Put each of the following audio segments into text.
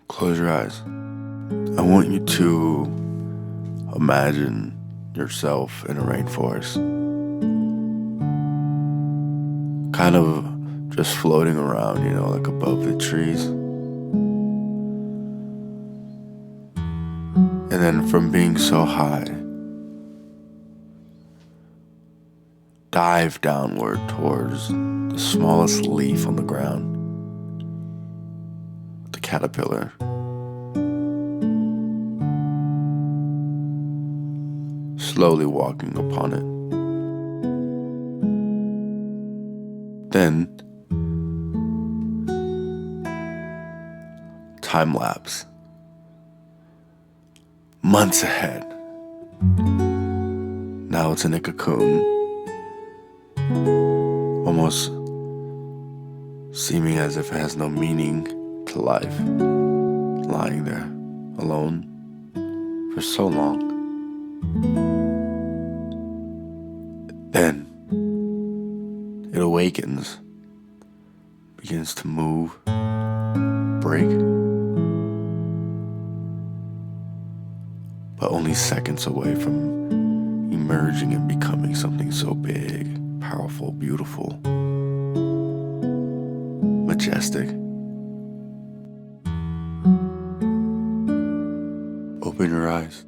Close your eyes. I want you to imagine yourself in a rainforest, kind of just floating around, like above the trees. And then from being so high, dive downward towards the smallest leaf on the ground, the caterpillar. Slowly walking upon it. Then, time lapse. Months ahead. Now it's in a cocoon, almost seeming as if it has no meaning to life, lying there alone for so long. Then it awakens, begins to move, break, but only seconds away from emerging and becoming something so big, powerful, beautiful, majestic. Open your eyes.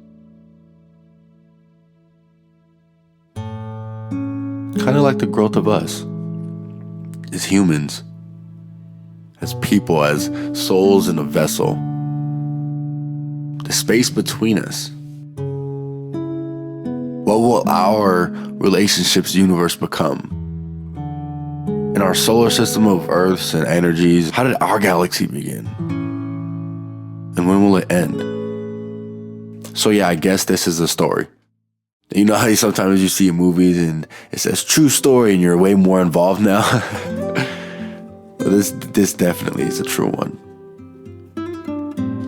Kind of like the growth of us as humans, as people, as souls in a vessel. The space between us. What will our relationships universe become? In our solar system of Earths and energies, how did our galaxy begin? And when will it end? So yeah, I guess this is a story. You know how sometimes you see movies and it says true story and you're way more involved now? But this definitely is a true one.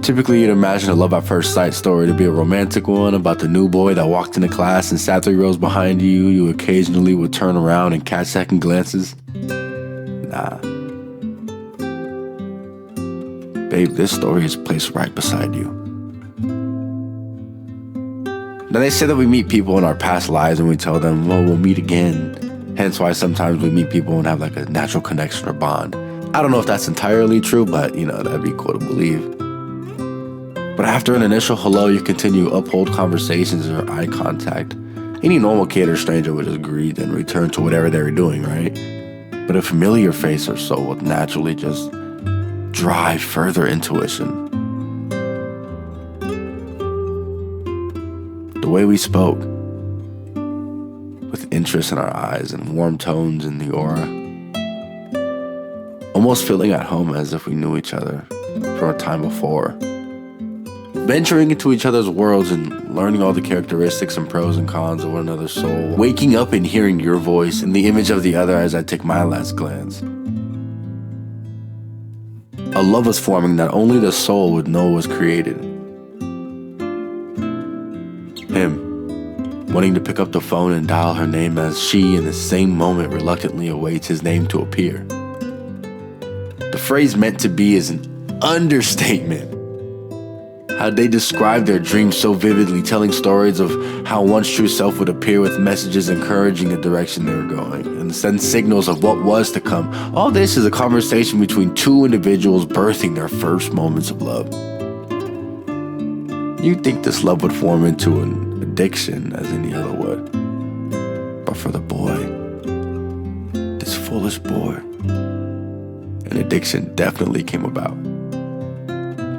Typically, you'd imagine a love at first sight story to be a romantic one about the new boy that walked into class and sat 3 rows behind you. You occasionally would turn around and catch second glances. Nah. Babe, this story is placed right beside you. Now, they say that we meet people in our past lives and we tell them, well, we'll meet again. Hence why sometimes we meet people and have like a natural connection or bond. I don't know if that's entirely true, but that'd be cool to believe. But after an initial hello, you continue to uphold conversations or eye contact. Any normal kid or stranger would just greet and return to whatever they were doing, right? But a familiar face or so would naturally just drive further intuition. The way we spoke, with interest in our eyes and warm tones in the aura, almost feeling at home as if we knew each other from a time before. Venturing into each other's worlds and learning all the characteristics and pros and cons of one another's soul. Waking up and hearing your voice and the image of the other as I take my last glance. A love was forming that only the soul would know was created. Him, wanting to pick up the phone and dial her name as she in the same moment reluctantly awaits his name to appear. The phrase meant to be is an understatement. How they described their dreams so vividly, telling stories of how one's true self would appear with messages encouraging the direction they were going and send signals of what was to come. All this is a conversation between two individuals birthing their first moments of love. You'd think this love would form into an addiction as any other would. But for the boy, this foolish boy, an addiction definitely came about.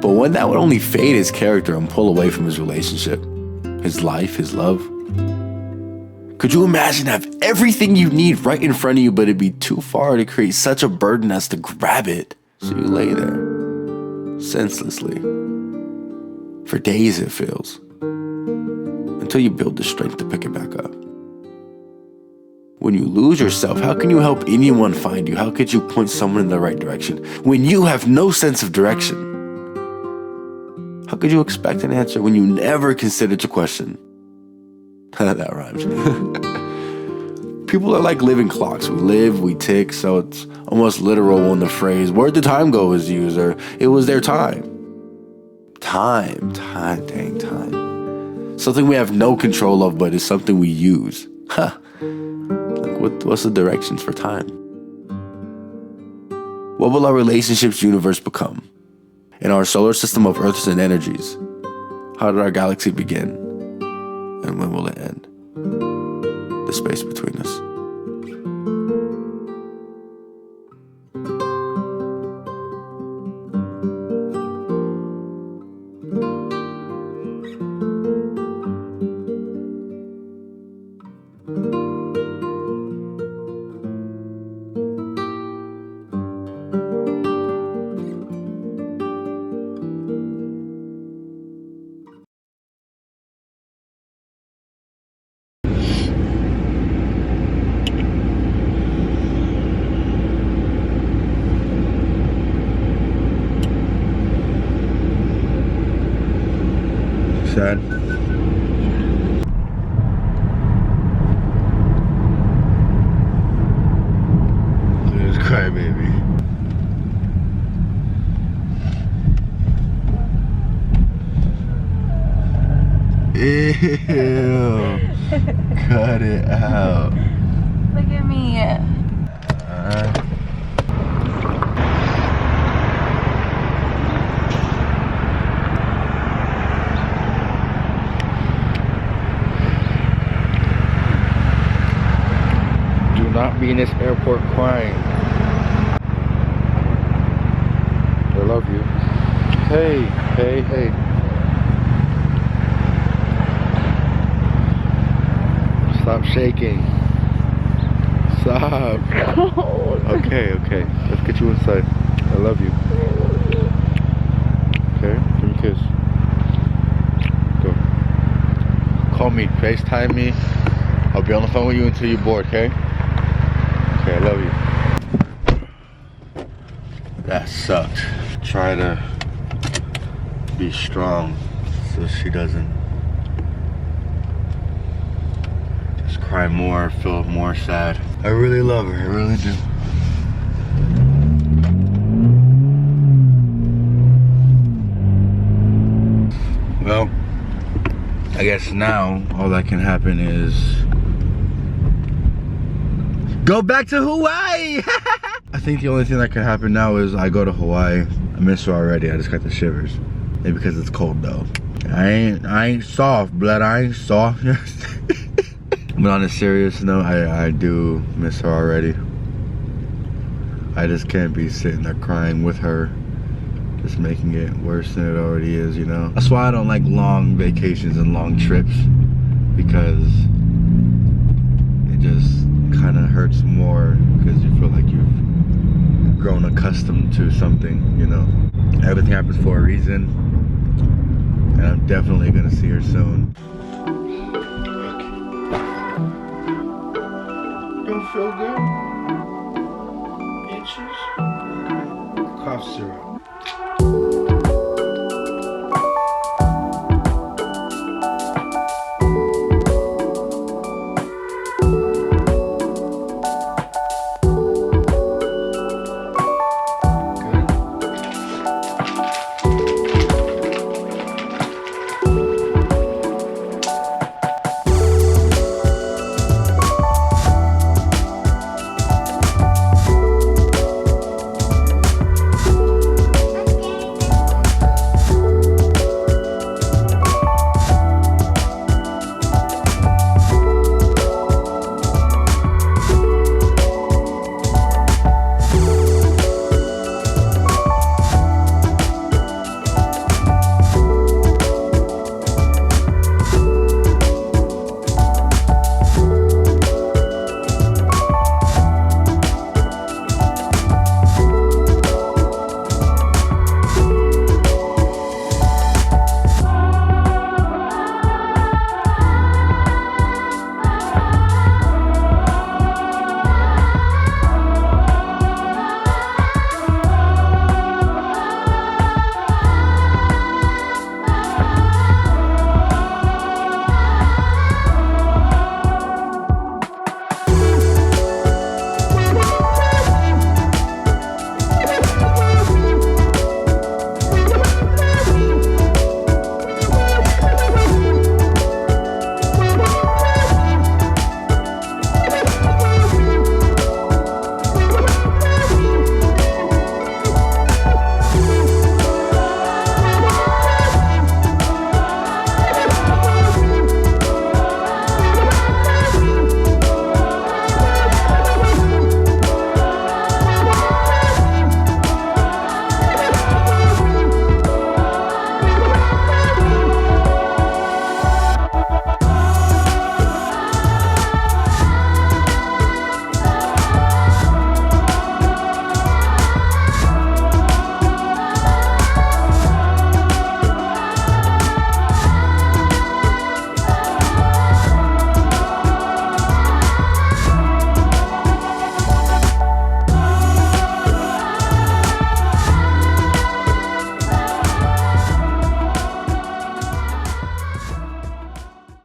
But one that would only fade his character and pull away from his relationship, his life, his love. Could you imagine have everything you need right in front of you, but it'd be too far to create such a burden as to grab it? So you lay there, senselessly. For days it feels, until you build the strength to pick it back up. When you lose yourself, how can you help anyone find you? How could you point someone in the right direction when you have no sense of direction? How could you expect an answer when you never considered to question? That rhymes. People are like living clocks. We live, we tick, so it's almost literal when the phrase, where'd the time go is used, or it was their time. Time, dang time. Something we have no control of, but is something we use. Huh. Like what's the directions for time? What will our relationships universe become? In our solar system of Earths and energies, how did our galaxy begin? And when will it end? The space between us. Sad. Look at this crybaby. Ew. Cut it out. Look at me. Do not be in this airport crying. I love you. Hey, hey, hey. Stop shaking. Stop. Okay, okay. Let's get you inside. I love you. Okay, give me a kiss. Go. Call me, FaceTime me. I'll be on the phone with you until you're bored, okay? Okay, I love you. That sucked. Try to be strong so she doesn't just cry more, feel more sad. I really love her, I really do. Well, I guess now all that can happen is go back to Hawaii. I think the only thing that can happen now is I go to Hawaii. I miss her already. I just got the shivers. Maybe because it's cold though. I ain't soft, blood. I ain't soft. But on a serious note, I do miss her already. I just can't be sitting there crying with her, just making it worse than it already is, you know? That's why I don't like long vacations and long trips, because it just kind of hurts more because you feel like you've grown accustomed to something, you know? Everything happens for a reason, and I'm definitely gonna see her soon. Don't feel good? Itches? Cough syrup.